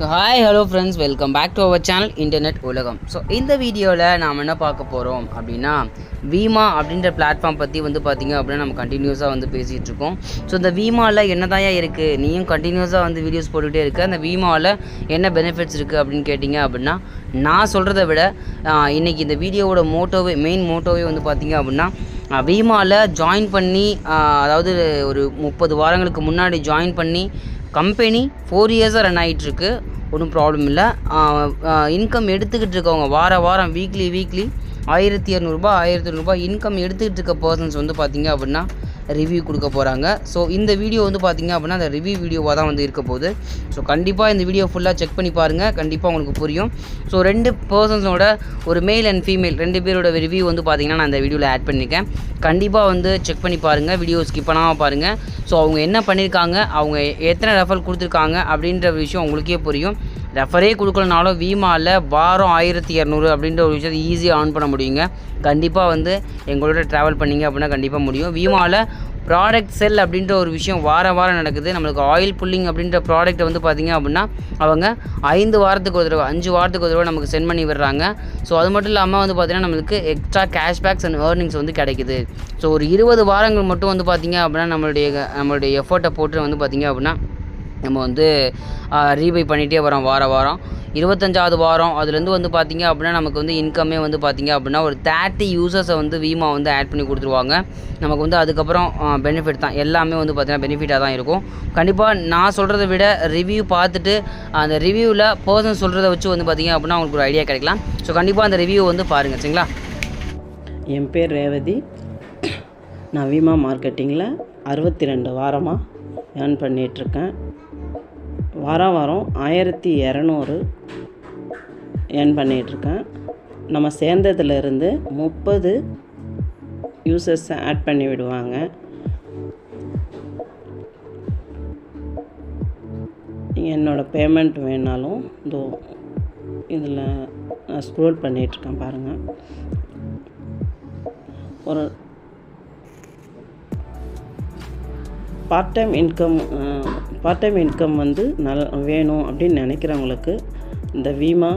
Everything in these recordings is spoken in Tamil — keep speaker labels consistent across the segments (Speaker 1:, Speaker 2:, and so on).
Speaker 1: So hi hello friends, welcome back to our channel internet உலகம். ஸோ இந்த வீடியோவில் நாம் என்ன பார்க்க போகிறோம் அப்படின்னா, வீமா அப்படின்ற பிளாட்ஃபார்ம் பற்றி பார்த்திங்க அப்படின்னா நம்ம கண்டினியூஸாக பேசிகிட்டு இருக்கோம். ஸோ இந்த வீமாவில் என்ன இருக்குது, நீயும் கண்டினியூஸாக வீடியோஸ் போட்டுகிட்டே இருக்க, அந்த வீமாவில் என்ன பெனிஃபிட்ஸ் இருக்குது அப்படின்னு கேட்டிங்க அப்படின்னா, நான் சொல்கிறத விட இன்றைக்கி இந்த வீடியோவோட மெயின் மோட்டோவே பார்த்திங்க அப்படின்னா, வீமாவில் ஜாயின் பண்ணி, அதாவது ஒரு 30 வாரங்களுக்கு முன்னாடி ஜாயின் பண்ணி கம்பெனி 4 இயர்ஸாக ரன் ஆகிட்டுருக்கு. ஒன்றும் ப்ராப்ளம் இல்லை. இன்கம் எடுத்துக்கிட்டு இருக்கவங்க வாரம் வீக்லி 1200 இன்கம் எடுத்துக்கிட்டு இருக்க பர்சன்ஸ் பார்த்திங்க அப்படின்னா ரிவ்யூ கொடுக்க போகிறாங்க. ஸோ இந்த வீடியோ பார்த்திங்க அப்படின்னா அந்த ரிவ்யூ வீடியோவாக தான் இருக்க போகுது. ஸோ கண்டிப்பாக இந்த வீடியோ ஃபுல்லாக செக் பண்ணி பாருங்கள், கண்டிப்பாக உங்களுக்கு புரியும். ஸோ 2 பர்சன்ஸோட, ஒரு மேல் அண்ட் ஃபீமேல் 2 பேரோட ரிவ்யூ பார்த்திங்கன்னா நான் இந்த வீடியோவில் ஆட் பண்ணியிருக்கேன். கண்டிப்பாக செக் பண்ணி பாருங்கள், வீடியோ ஸ்கிப் பண்ணாமல் பாருங்கள். ஸோ அவங்க என்ன பண்ணியிருக்காங்க, அவங்க எத்தனை ரெஃபர் கொடுத்துருக்காங்க அப்படின்ற விஷயம் உங்களுக்கே புரியும். ரெஃபரே கொடுக்கலனாலும் வீமாவில் வாரம் 1200 அப்படின்ற ஒரு விஷயத்தை ஈஸியாக ஆன் பண்ண முடியுங்க. கண்டிப்பாக எங்களோட ட்ராவல் பண்ணிங்க அப்படின்னா கண்டிப்பாக முடியும். வீமாவில் ப்ராடக்ட் செல் அப்படின்ற ஒரு விஷயம் வாரம் நடக்குது. நம்மளுக்கு ஆயில் புல்லிங் அப்படின்ற ப்ராடக்ட்டை பார்த்திங்க அப்படின்னா அவங்க 5 வாரத்துக்கு ஒரு தடவை 5 வாரத்துக்கு ஒரு தடவை நமக்கு சென்ட் பண்ணி விடுறாங்க. ஸோ அது மட்டும் இல்லாமல் பார்த்திங்கன்னா நம்மளுக்கு எக்ஸ்ட்ரா கேஷ்பேக்ஸ் அண்ட் ஏர்னிங்ஸ் கிடைக்குது. ஸோ ஒரு 20 வாரங்கள் மட்டும் பார்த்திங்க அப்படின்னா நம்மளுடைய எஃபர்ட்டை போட்டு பார்த்திங்க அப்படின்னா நம்ம ரீபை பண்ணிகிட்டே வரோம் வாரம் 25வது வாரம் அதுலேருந்து பார்த்திங்க அப்படின்னா நமக்கு இன்கமே பார்த்திங்க அப்படின்னா ஒரு 30 யூசர்ஸை வீமா ஆட் பண்ணி கொடுத்துருவாங்க. நமக்கு அதுக்கப்புறம் பெனிஃபிட் தான், எல்லாமே பார்த்திங்கன்னா பெனிஃபிட்டாக தான் இருக்கும். கண்டிப்பாக நான் சொல்கிறத விட ரிவ்யூ பார்த்துட்டு அந்த ரிவ்யூவில் பர்சன் சொல்கிறத வச்சு பார்த்திங்க அப்படின்னா உங்களுக்கு ஒரு ஐடியா கிடைக்கலாம். ஸோ கண்டிப்பாக அந்த ரிவ்யூ பாருங்கள், சரிங்களா?
Speaker 2: என் பேர் ரேவதி. நான் வீமா மார்க்கெட்டிங்கில் 62 வாரமாக ஏர்ன் பண்ணிகிட்ருக்கேன். வாரம் 1200 ஏர்ன் பண்ணிகிட்ருக்கேன். நம்ம சேர்ந்ததுலேருந்து 30 யூசர்ஸை ஆட் பண்ணி விடுவாங்க. என்னோடய பேமெண்ட் வேணாலும் இதில் நான் ஸ்க்ரோல் பண்ணிகிட்ருக்கேன் பாருங்கள். ஒரு பார்ட் டைம் இன்கம் வேணும் அப்படின்னு நினைக்கிறவங்களுக்கு இந்த வீமா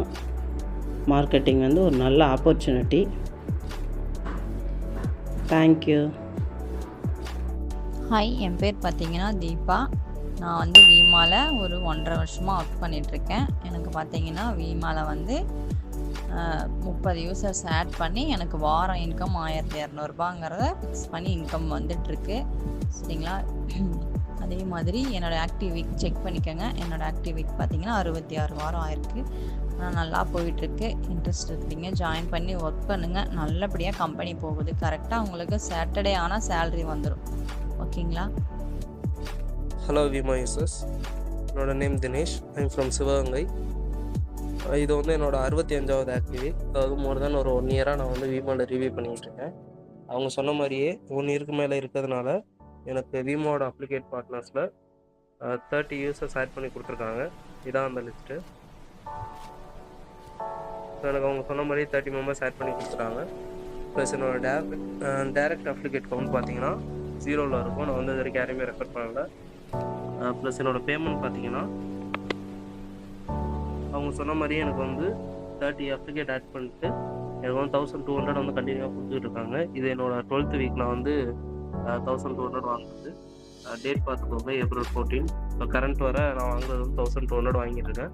Speaker 2: மார்க்கெட்டிங் ஒரு நல்ல ஆப்பர்ச்சுனிட்டி. தேங்க்யூ.
Speaker 3: ஹாய், என் பேர் பார்த்தீங்கன்னா தீபா. நான் வீமாவில் ஒரு 1.5 வருஷமாக ஒர்க் பண்ணிகிட்ருக்கேன். எனக்கு பார்த்தீங்கன்னா வீமாவில் 30 யூசர்ஸ் ஆட் பண்ணி எனக்கு வாரம் இன்கம் 1200 ஃபிக்ஸ் பண்ணி இன்கம் வந்துட்டுருக்கு, சரிங்களா? அதே மாதிரி என்னோடய ஆக்டிவ் வீக் செக் பண்ணிக்கோங்க. என்னோடய ஆக்டிவ் வீக் பார்த்தீங்கன்னா 66 வாரம் ஆயிருக்கு. ஆனால் நல்லா போயிட்டுருக்கு. இன்ட்ரெஸ்ட் இருக்கிறீங்க ஜாயின் பண்ணி ஒர்க் பண்ணுங்கள். நல்லபடியாக கம்பெனி போகுது. கரெக்டாக உங்களுக்கு சாட்டர்டே ஆனால் சேலரி வந்துடும், ஓகேங்களா?
Speaker 4: ஹலோ வீமா யூசர்ஸ், என்னோடய name Dinesh. I'm from Sivaganga. இது என்னோடய 65வது ஆக்டிவி. அதாவது மோர் தென் ஒரு 1 இயராக நான் வீமாவில் ரிவ்யூ பண்ணிகிட்ருக்கேன். அவங்க சொன்ன மாதிரியே 1 இயருக்கு மேலே இருக்கிறதுனால எனக்கு வீமாவோட அப்ளிகேட் பார்ட்னர்ஸில் 30 யூசர்ஸ் ஆட் பண்ணி கொடுத்துருக்காங்க. இதான் அந்த லிஸ்ட்டு. ஸோ எனக்கு அவங்க சொன்ன மாதிரி 30 மெம்பர்ஸ் ஆட் பண்ணி கொடுத்துட்டாங்க. ப்ளஸ் என்னோடய டேரக்ட் அப்ளிகேட் கவுண்ட் பார்த்தீங்கன்னா 0ல் இருக்கும். நான் இது வரைக்கும் யாரையுமே ரெஃபர் பண்ணலை. ப்ளஸ் என்னோடய பேமெண்ட் பார்த்தீங்கன்னா அவங்க சொன்ன மாதிரியே எனக்கு 30 அப்ளிகேட் ஆட் பண்ணிட்டு எனக்கு 1200 கண்டினியூவாக கொடுத்துட்டு இருக்காங்க. இது என்னோடய 12th வீக் நான் 1200 வாங்குறது. டேட் பார்த்துக்கோங்க, April 14. இப்போ கரண்ட் வர நான் வாங்குறது 1200 வாங்கிட்டு இருக்கேன்.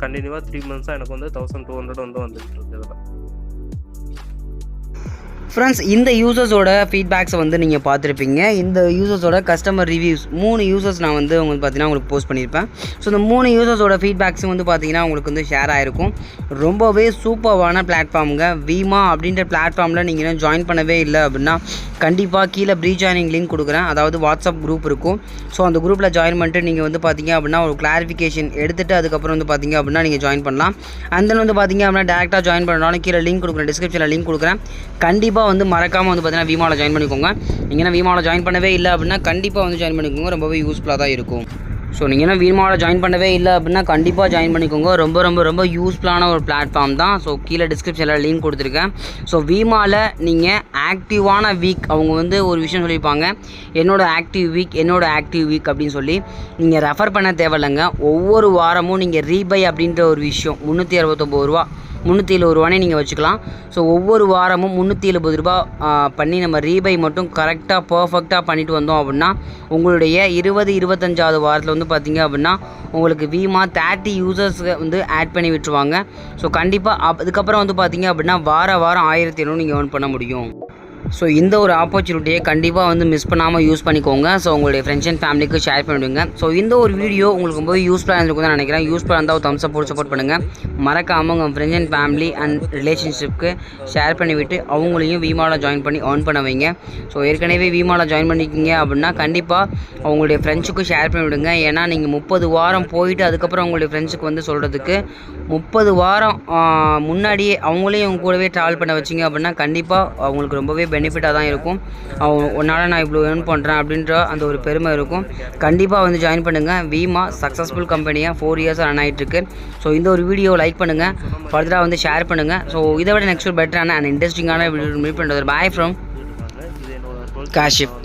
Speaker 4: கண்டினியூவாக 3 மந்த்ஸாக எனக்கு 1200 வந்துட்டு இருக்கு. இதில்
Speaker 1: ஃப்ரெண்ட்ஸ், இந்த யூசர்ஸோட ஃபீட்பேக்ஸை நீங்கள் பார்த்துருப்பீங்க. இந்த யூசர்ஸோட கஸ்டமர் ரிவ்யூஸ் 3 யூசர்ஸ் நான் பார்த்தீங்கன்னா உங்களுக்கு போஸ்ட் பண்ணியிருப்பேன். ஸோ இந்த 3 யூசர்ஸோட ஃபீட்பேக்ஸும் பார்த்தீங்கன்னா உங்களுக்கு ஷேர் ஆகிருக்கும். ரொம்பவே சூப்பர்வான பிளாட்ஃபார்முங்க வீமா அப்படின்ற பிளாட்ஃபார்மில் நீங்கள் இன்னும் ஜாயின் பண்ணவே இல்லை அப்படின்னா கண்டிப்பாக கீழே ஜாயினிங் லிங்க் கொடுக்குறேன். அதாவது வாட்ஸ்அப் குரூப் இருக்கும். ஸோ அந்த குரூப்பில் ஜாயின் பண்ணிட்டு நீங்கள் பார்த்தீங்க அப்படின்னா ஒரு கிளாரிஃபிகேஷன் எடுத்துகிட்டு அதுக்கப்புறம் பார்த்தீங்க அப்படின்னா நீங்கள் ஜாயின் பண்ணலாம். அந்த பார்த்தீங்க அப்படின்னா டேரெக்டாக ஜாயின் பண்ணாலும் கீழே லிங்க் கொடுக்குறேன், டிஸ்கிரிப்ஷனில் லிங்க் கொடுக்குறேன். கண்டிப்பாக மறக்காமல் பார்த்தீங்கன்னா வீமாவில் ஜாயின் பண்ணிக்கோங்க. நீங்கள் வீமாவில் ஜாயின் பண்ணவே இல்லை அப்படின்னா கண்டிப்பாக ஜாயின் பண்ணிக்கோங்க. ரொம்பவே யூஸ்ஃபுல்லாக தான் இருக்கும். ஸோ நீங்கள் என்ன வீமாவில் ஜாயின் பண்ணவே இல்லை அப்படின்னா கண்டிப்பாக ஜாயின் பண்ணிக்கோங்க. ரொம்ப ரொம்ப ரொம்ப யூஸ்ஃபுல்லான ஒரு பிளாட்ஃபார்ம் தான். ஸோ கீழே டிஸ்கிரிப்ஷனில் லிங்க் கொடுத்துருக்கேன். ஸோ வீமாவில் நீங்கள் ஆக்டிவான வீக் அவங்க வந்து ஒரு விஷயம் சொல்லியிருப்பாங்க, என்னோடய ஆக்டிவ் வீக் அப்படின்னு சொல்லி நீங்கள் ரெஃபர் பண்ண தேவையில்லைங்க. ஒவ்வொரு வாரமும் நீங்கள் ரீபை அப்படின்ற ஒரு விஷயம் 369 ரூபா 370 ரூபானே நீங்கள் வச்சுக்கலாம். ஸோ ஒவ்வொரு வாரமும் 370 ரூபா பண்ணி நம்ம ரீபை மட்டும் கரெக்டாக பர்ஃபெக்டாக பண்ணிட்டு வந்தோம் அப்படின்னா உங்களுடைய 25வது வாரத்தில் வந்து பார்த்திங்க அப்படின்னா உங்களுக்கு வீமா 30 யூசர்ஸை வந்து ஆட் பண்ணி விட்டுருவாங்க. ஸோ கண்டிப்பாக அதுக்கப்புறம் வந்து பார்த்திங்க அப்படின்னா வாரம் 1700 நீங்கள் ஏர்ன் பண்ண முடியும். ஸோ இந்த ஒரு ஆப்பர்ச்சுனிட்டியை கண்டிப்பாக வந்து மிஸ் பண்ணாமல் யூஸ் பண்ணிக்கோங்க. ஸோ உங்களுடைய ஃப்ரெண்ட்ஸ் அண்ட் ஃபேமிலிக்கு ஷேர் பண்ணிவிடுங்க. ஸோ இந்த ஒரு வீடியோ உங்களுக்கு ரொம்ப யூஸ்ஃபுல்லாக இருந்திருக்கும் தான் நினைக்கிறேன். யூஸ்ஃபுல்லாக இருந்தால் ஒரு தம்ஸ் அப் போட்டு சப்போர்ட் பண்ணுங்கள். மறக்காமல் உங்கள் ஃப்ரெண்ட்ஸ் அண்ட் ஃபேமிலி அண்ட் ரிலேஷன்ஷிப்க்கு ஷேர் பண்ணிவிட்டு அவங்களையும் வீமாவில் ஜாயின் பண்ணி ஏர்ன் பண்ண வைங்க. ஸோ ஏற்கனவே வீமாவில் ஜாயின் பண்ணிக்கிங்க அப்படின்னா கண்டிப்பாக அவங்களுடைய ஃப்ரெண்ட்ஸுக்கும் ஷேர் பண்ணிவிடுங்க. ஏன்னா நீங்கள் 30 வாரம் போயிட்டு அதுக்கப்புறம் அவங்களுடைய ஃப்ரெண்ட்ஸுக்கு வந்து சொல்கிறதுக்கு 30 வாரம் முன்னாடியே அவங்களையும் அவங்க கூடவே ட்ராவல் பண்ண வச்சிங்க அப்படின்னா கண்டிப்பாக அவங்களுக்கு ரொம்பவே பெனிஃபிட்டாக தான் இருக்கும். உன்னால் நான் இவ்வளோ ஏர்ன் பண்ணுறேன் அப்படின்ற அந்த ஒரு பெருமை இருக்கும். கண்டிப்பாக வந்து ஜாயின் பண்ணுங்கள். வீமா சக்ஸஸ்ஃபுல் கம்பெனியாக 4 இயர்ஸாக ரன் ஆகிட்டுருக்கு. ஸோ இந்த ஒரு வீடியோ லைக் பண்ணுங்கள், ஃபர்தராக வந்து ஷேர் பண்ணுங்கள். ஸோ இதை விட நெக்ஸ்ட் பெட்டரான அண்ட் இன்ட்ரெஸ்டிங்கான வீடியோ மீட் பண்ணுறது. Bye from Kashif.